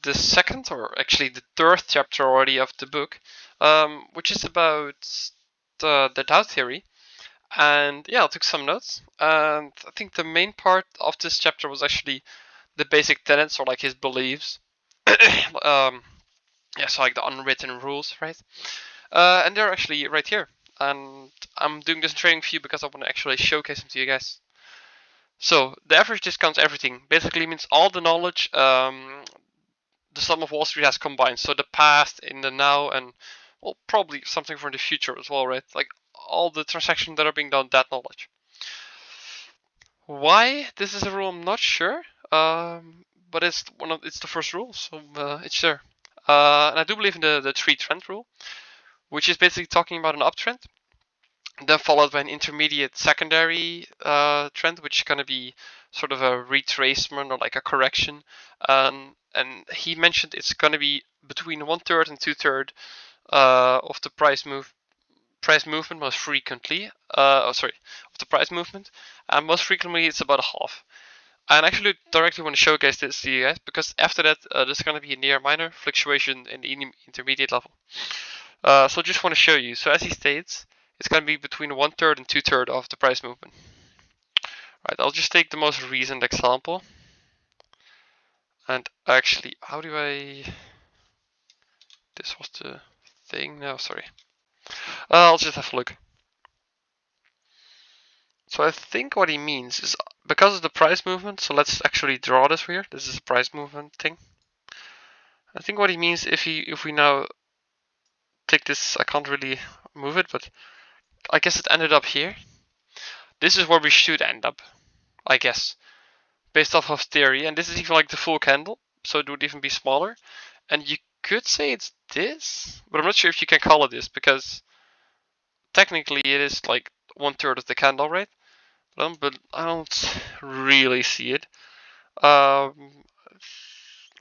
the second, or actually the third chapter already of the book, which is about the Tao theory. And yeah, I took some notes, and I think the main part of this chapter was actually the basic tenets, or like his beliefs. Yeah, so like the unwritten rules, right? And they're actually right here. And I'm doing this training for you because I want to actually showcase them to you guys. So the average discounts everything. Basically means all the knowledge the sum of Wall Street has combined. So the past, in the now, and well, probably something for the future as well, right? Like all the transactions that are being done, that knowledge. Why this is a rule, I'm not sure. But it's the first rule, so it's there. And I do believe in the three trend rule, which is basically talking about an uptrend, then followed by an intermediate secondary trend, which is going to be sort of a retracement or like a correction. And he mentioned it's going to be between 1/3 and 2/3 of the price movement most frequently. Of the price movement, and most frequently it's about a half. And I actually directly want to showcase this to you guys because after that there's going to be a near minor fluctuation in the intermediate level. So just want to show you. So as he states, it's going to be between 1/3 and 2/3 of the price movement. Right, I'll just take the most recent example. And actually, how do I... This was the thing. No, sorry. I'll just have a look. So I think what he means is because of the price movement. So let's actually draw this here. This is a price movement thing. I think what he means if we now take this, I can't really move it, but I guess it ended up here. This is where we should end up, I guess, based off of theory. And this is even like the full candle, so it would even be smaller. And you could say it's this, but I'm not sure if you can call it this because technically it is like 1/3 of the candle, right? But I don't really see it. Let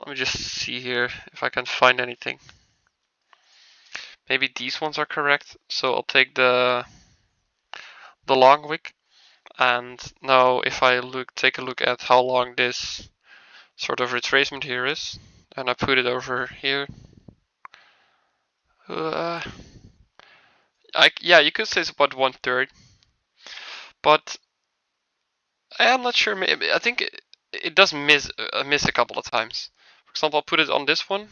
me just see here if I can find anything. Maybe these ones are correct. So I'll take the long wick. And now if I take a look at how long this sort of retracement here is, and I put it over here. Yeah, you could say it's about 1/3, but I'm not sure. Maybe, I think it does miss a couple of times. For example, I'll put it on this one,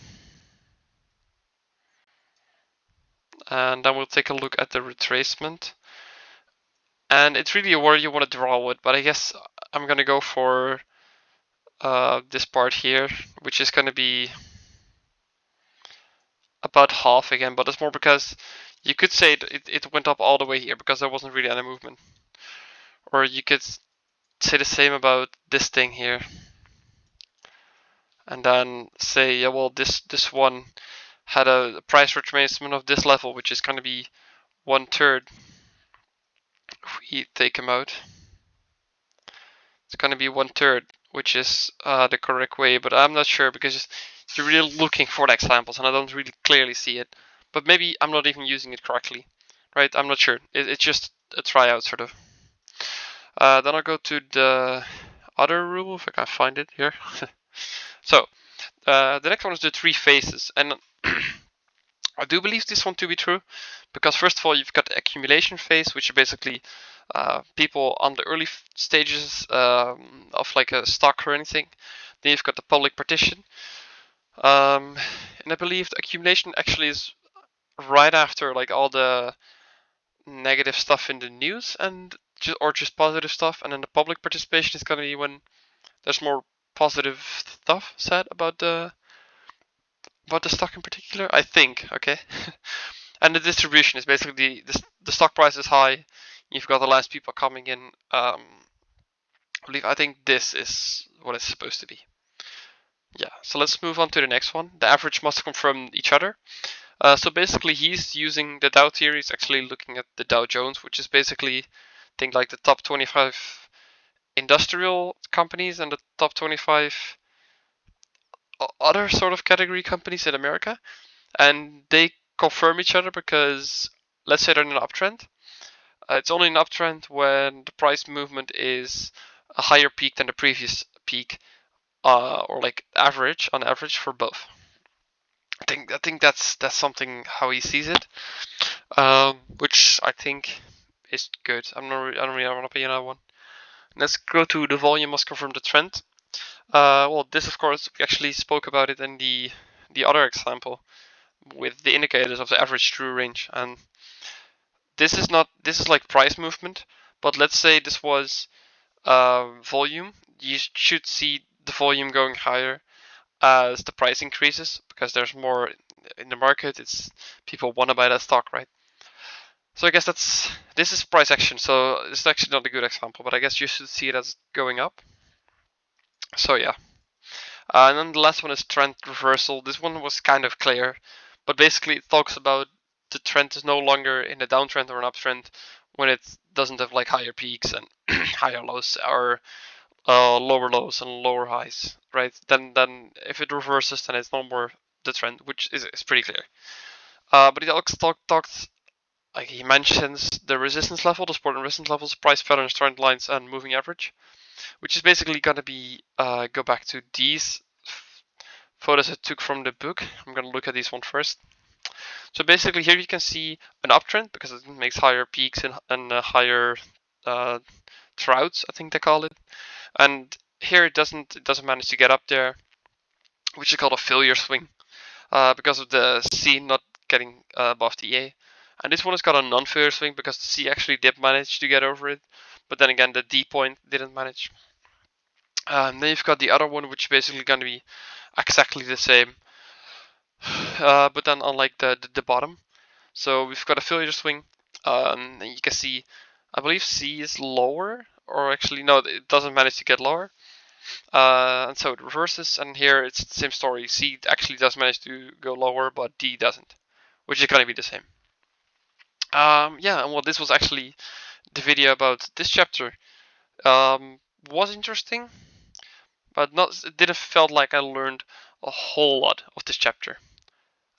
and then we'll take a look at the retracement. And it's really where you want to draw it, but I guess I'm gonna go for this part here, which is gonna be about half again, but it's more because you could say it went up all the way here because there wasn't really any movement. Or you could say the same about this thing here. And then say, yeah, well, this one had a price retracement of this level, which is going to be 1/3. If we take them out, it's going to be 1/3, which is the correct way, but I'm not sure because you're really looking for the examples and I don't really clearly see it. But maybe I'm not even using it correctly, right? I'm not sure. It's just a tryout, sort of. Then I'll go to the other rule, if I can find it here. So, the next one is the three phases. And I do believe this one to be true, because first of all, you've got the accumulation phase, which are basically people on the early stages of like a stock or anything. Then you've got the public partition. And I believe the accumulation actually is right after like all the negative stuff in the news or just positive stuff, and then the public participation is going to be when there's more positive stuff said about the stock in particular, I think. Okay. And the distribution is basically the stock price is high, you've got the last people coming in. I think this is what it's supposed to be. Yeah, so let's move on to the next one. The average must come from each other. So basically he's using the Dow theory. He's actually looking at the Dow Jones, which is basically think like the top 25 industrial companies and the top 25 other sort of category companies in America. And they confirm each other because let's say they're in an uptrend. It's only an uptrend when the price movement is a higher peak than the previous peak or like average on average for both. I think that's something how he sees it, which I think is good. I don't really have an opinion on that one. Let's go to the volume must confirm the trend. Well, this of course we actually spoke about it in the other example with the indicators of the average true range, and this is like price movement. But let's say this was volume. You should see the volume going higher as the price increases because there's more in the market. It's people want to buy that stock, right? So I guess this is price action. So this is actually not a good example, but I guess you should see it as going up. So yeah. And then the last one is trend reversal. This one was kind of clear, but basically it talks about the trend is no longer in a downtrend or an uptrend when it doesn't have like higher peaks and higher lows, or lower lows and lower highs, right? Then if it reverses, then it's no more the trend, which is pretty clear. But he also talked like he mentions the resistance level, the support and resistance levels, price patterns, trend lines, and moving average, which is basically gonna be go back to these photos I took from the book. I'm gonna look at this one first. So basically here you can see an uptrend because it makes higher peaks and higher troughs, I think they call it. And here it doesn't manage to get up there, which is called a failure swing, because of the C not getting above the A. And this one has got a non-failure swing because the C actually did manage to get over it, but then again the D point didn't manage. Then you've got the other one, which is basically going to be exactly the same, but then on like the bottom. So we've got a failure swing, and you can see, I believe C is lower, or actually no, it doesn't manage to get lower. And so it reverses, and here it's the same story. C actually does manage to go lower, but D doesn't, which is going to be the same. Yeah, and well, this was actually the video about this chapter. Was interesting, but not. It didn't felt like I learned a whole lot of this chapter.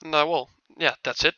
And well, yeah, that's it.